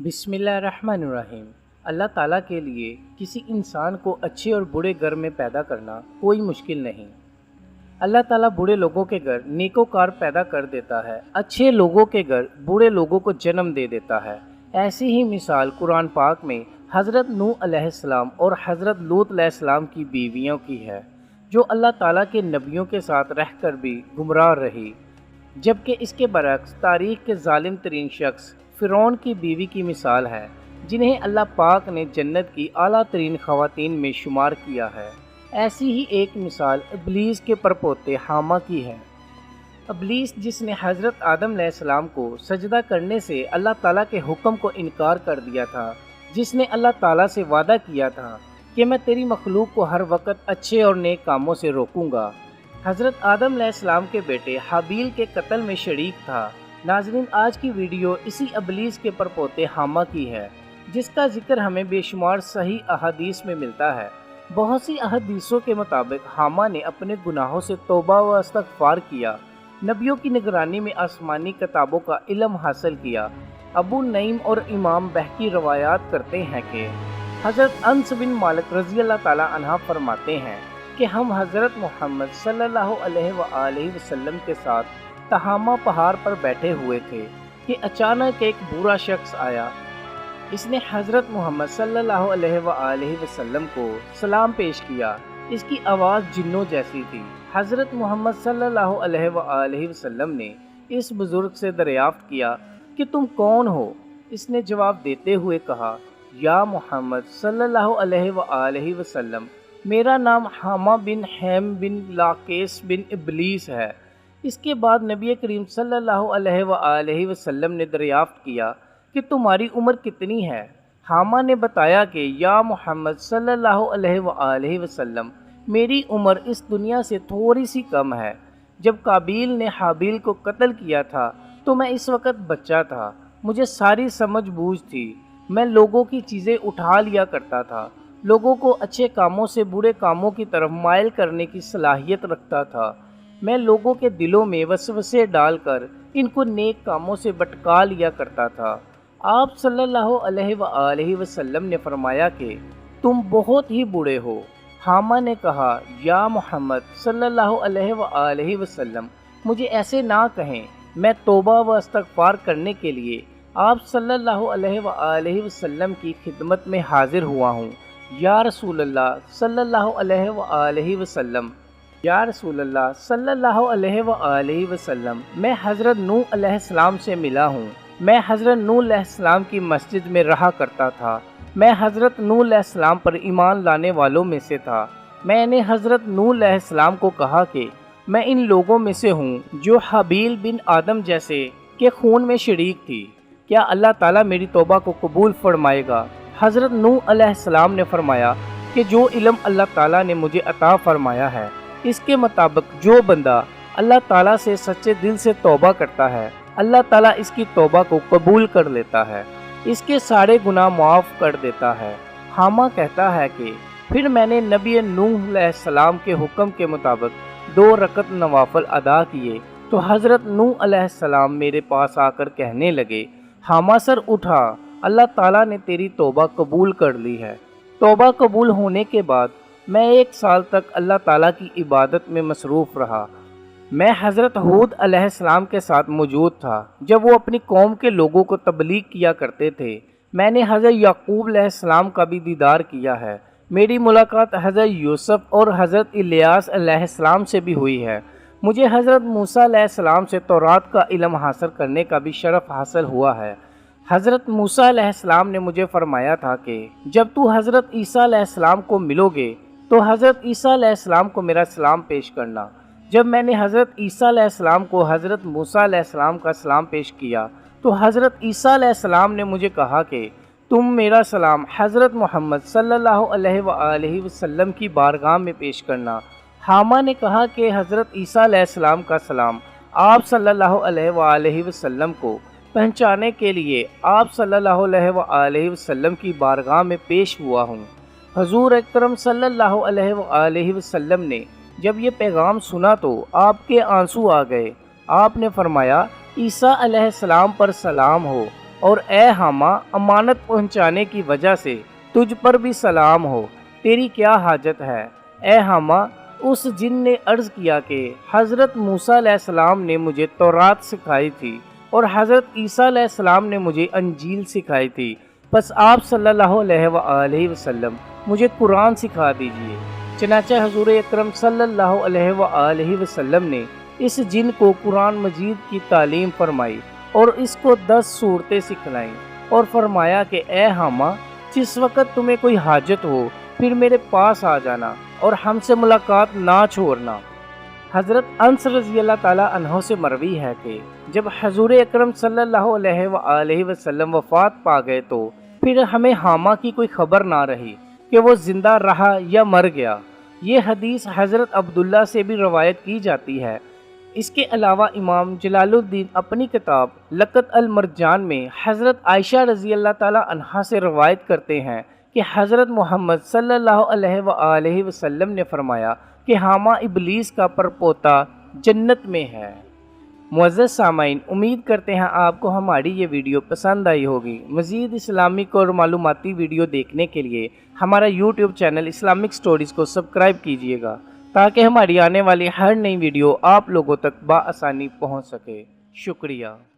بسم اللہ الرحمن الرحیم۔ اللہ تعالیٰ کے لیے کسی انسان کو اچھے اور برے گھر میں پیدا کرنا کوئی مشکل نہیں۔ اللہ تعالیٰ برے لوگوں کے گھر نیکوکار پیدا کر دیتا ہے، اچھے لوگوں کے گھر برے لوگوں کو جنم دے دیتا ہے۔ ایسی ہی مثال قرآن پاک میں حضرت نوح علیہ السلام اور حضرت لوط علیہ السلام کی بیویوں کی ہے، جو اللہ تعالیٰ کے نبیوں کے ساتھ رہ کر بھی گمراہ رہی، جبکہ اس کے برعکس تاریخ کے ظالم ترین شخص فرعون کی بیوی کی مثال ہے، جنہیں اللہ پاک نے جنت کی اعلیٰ ترین خواتین میں شمار کیا ہے۔ ایسی ہی ایک مثال ابلیس کے پرپوتے حامہ کی ہے۔ ابلیس جس نے حضرت آدم علیہ السلام کو سجدہ کرنے سے اللہ تعالیٰ کے حکم کو انکار کر دیا تھا، جس نے اللہ تعالیٰ سے وعدہ کیا تھا کہ میں تیری مخلوق کو ہر وقت اچھے اور نیک کاموں سے روکوں گا، حضرت آدم علیہ السلام کے بیٹے حابیل کے قتل میں شریک تھا۔ ناظرین، آج کی ویڈیو اسی ابلیس کے پرپوتے حامہ کی ہے، جس کا ذکر ہمیں بے شمار صحیح احادیث میں ملتا ہے۔ بہت سی احادیثوں کے مطابق حامہ نے اپنے گناہوں سے توبہ و استغفار کیا، نبیوں کی نگرانی میں آسمانی کتابوں کا علم حاصل کیا۔ ابو نعیم اور امام بہقی روایات کرتے ہیں کہ حضرت انس بن مالک رضی اللہ تعالی عنہ فرماتے ہیں کہ ہم حضرت محمد صلی اللہ علیہ وآلہ وسلم کے ساتھ تہامہ پہاڑ پر بیٹھے ہوئے تھے کہ اچانک ایک برا شخص آیا۔ اس نے حضرت محمد صلی اللہ علیہ وآلہ وسلم کو سلام پیش کیا۔ اس کی آواز جنوں جیسی تھی۔ حضرت محمد صلی اللہ علیہ وآلہ وسلم نے اس بزرگ سے دریافت کیا کہ تم کون ہو؟ اس نے جواب دیتے ہوئے کہا، یا محمد صلی اللہ علیہ وآلہ وسلم، میرا نام حامہ بن حیم بن لاقیس بن ابلیس ہے۔ اس کے بعد نبی کریم صلی اللہ علیہ وآلہ وسلم نے دریافت کیا کہ تمہاری عمر کتنی ہے؟ حامہ نے بتایا کہ یا محمد صلی اللہ علیہ وآلہ وسلم، میری عمر اس دنیا سے تھوڑی سی کم ہے۔ جب قابیل نے حابیل کو قتل کیا تھا تو میں اس وقت بچہ تھا، مجھے ساری سمجھ بوجھ تھی، میں لوگوں کی چیزیں اٹھا لیا کرتا تھا، لوگوں کو اچھے کاموں سے برے کاموں کی طرف مائل کرنے کی صلاحیت رکھتا تھا، میں لوگوں کے دلوں میں وسوسے ڈال کر ان کو نیک کاموں سے بٹکا لیا کرتا تھا۔ آپ صلی اللہ علیہ وآلہ وسلم نے فرمایا کہ تم بہت ہی برے ہو۔ حامہ نے کہا، یا محمد صلی اللہ علیہ وآلہ وسلم، مجھے ایسے نہ کہیں، میں توبہ و استغفار کرنے کے لیے آپ صلی اللہ علیہ وآلہ وسلم کی خدمت میں حاضر ہوا ہوں۔ یا رسول اللہ صلی اللہ علیہ وآلہ وسلم، یا رسول اللہ صلی اللہ علیہ وآلہ وسلم، میں حضرت نوح علیہ السلام سے ملا ہوں۔ میں حضرت نوح علیہ السلام کی مسجد میں رہا کرتا تھا۔ میں حضرت نوح علیہ السلام پر ایمان لانے والوں میں سے تھا۔ میں نے حضرت نوح علیہ السلام کو کہا کہ میں ان لوگوں میں سے ہوں جو حابیل بن آدم جیسے کے خون میں شریک تھی، کیا اللہ تعالیٰ میری توبہ کو قبول فرمائے گا؟ حضرت نوح علیہ السلام نے فرمایا کہ جو علم اللہ تعالیٰ نے مجھے عطا فرمایا ہے، اس کے مطابق جو بندہ اللہ تعالیٰ سے سچے دل سے توبہ کرتا ہے، اللہ تعالیٰ اس کی توبہ کو قبول کر لیتا ہے، اس کے سارے گناہ معاف کر دیتا ہے۔ حامہ کہتا ہے کہ پھر میں نے نبی نوح علیہ السلام کے حکم کے مطابق 2 رکعت نوافل ادا کیے تو حضرت نوح علیہ السلام میرے پاس آ کر کہنے لگے، حامہ سر اٹھا، اللہ تعالیٰ نے تیری توبہ قبول کر لی ہے۔ توبہ قبول ہونے کے بعد میں 1 سال تک اللہ تعالیٰ کی عبادت میں مصروف رہا۔ میں حضرت ہود علیہ السلام کے ساتھ موجود تھا جب وہ اپنی قوم کے لوگوں کو تبلیغ کیا کرتے تھے۔ میں نے حضرت یعقوب علیہ السلام کا بھی دیدار کیا ہے۔ میری ملاقات حضرت یوسف اور حضرت الیاس علیہ السلام سے بھی ہوئی ہے۔ مجھے حضرت موسیٰ علیہ السلام سے تورات کا علم حاصل کرنے کا بھی شرف حاصل ہوا ہے۔ حضرت موسیٰ علیہ السلام نے مجھے فرمایا تھا کہ جب تو حضرت عیسیٰ علیہ السلام کو ملو گے تو حضرت عیسیٰ علیہ السلام کو میرا سلام پیش کرنا۔ جب میں نے حضرت عیسیٰ علیہ السلام کو حضرت موسیٰ علیہ السلام کا سلام پیش کیا تو حضرت عیسیٰ علیہ السلام نے مجھے کہا کہ تم میرا سلام حضرت محمد صلی اللہ علیہ وآلہ وسلم کی بارگاہ میں پیش کرنا۔ حامہ نے کہا کہ حضرت عیسیٰ علیہ السلام کا سلام آپ صلی اللہ علیہ وآلہ وسلم کو پہنچانے کے لیے آپ صلی اللہ علیہ وآلہ وسلم کی بارگاہ میں پیش ہوا ہوں۔ حضور اکرم صلی اللہ علیہ وآلہ وسلم نے جب یہ پیغام سنا تو آپ کے آنسو آ گئے۔ آپ نے فرمایا، عیسیٰ علیہ السلام پر سلام ہو، اور اے حاما امانت پہنچانے کی وجہ سے تجھ پر بھی سلام ہو، تیری کیا حاجت ہے؟ اے حاما اس جن نے عرض کیا کہ حضرت موسیٰ علیہ السلام نے مجھے تورات سکھائی تھی اور حضرت عیسیٰ علیہ السلام نے مجھے انجیل سکھائی تھی، بس آپ صلی اللہ علیہ وآلہ وسلم مجھے قرآن سکھا دیجئے۔ چنانچہ حضور اکرم صلی اللہ علیہ وآلہ وسلم نے اس جن کو قرآن مجید کی تعلیم فرمائی اور اس کو 10 صورتیں سکھلائیں اور فرمایا کہ اے حاما جس وقت تمہیں کوئی حاجت ہو پھر میرے پاس آ جانا اور ہم سے ملاقات نہ چھوڑنا۔ حضرت انس رضی اللہ تعالیٰ عنہ سے مروی ہے کہ جب حضور اکرم صلی اللہ علیہ وآلہ وسلم وفات پا گئے تو پھر ہمیں حاما کی کوئی خبر نہ رہی کہ وہ زندہ رہا یا مر گیا۔ یہ حدیث حضرت عبداللہ سے بھی روایت کی جاتی ہے۔ اس کے علاوہ امام جلال الدین اپنی کتاب لقط المرجان میں حضرت عائشہ رضی اللہ تعالیٰ عنہا سے روایت کرتے ہیں کہ حضرت محمد صلی اللہ علیہ وآلہ وسلم نے فرمایا کہ حاما ابلیس کا پرپوتا جنت میں ہے۔ معزز سامعین، امید کرتے ہیں آپ کو ہماری یہ ویڈیو پسند آئی ہوگی۔ مزید اسلامک اور معلوماتی ویڈیو دیکھنے کے لیے ہمارا یوٹیوب چینل اسلامک سٹوریز کو سبسکرائب کیجیے گا تاکہ ہماری آنے والی ہر نئی ویڈیو آپ لوگوں تک بآسانی پہنچ سکے۔ شکریہ۔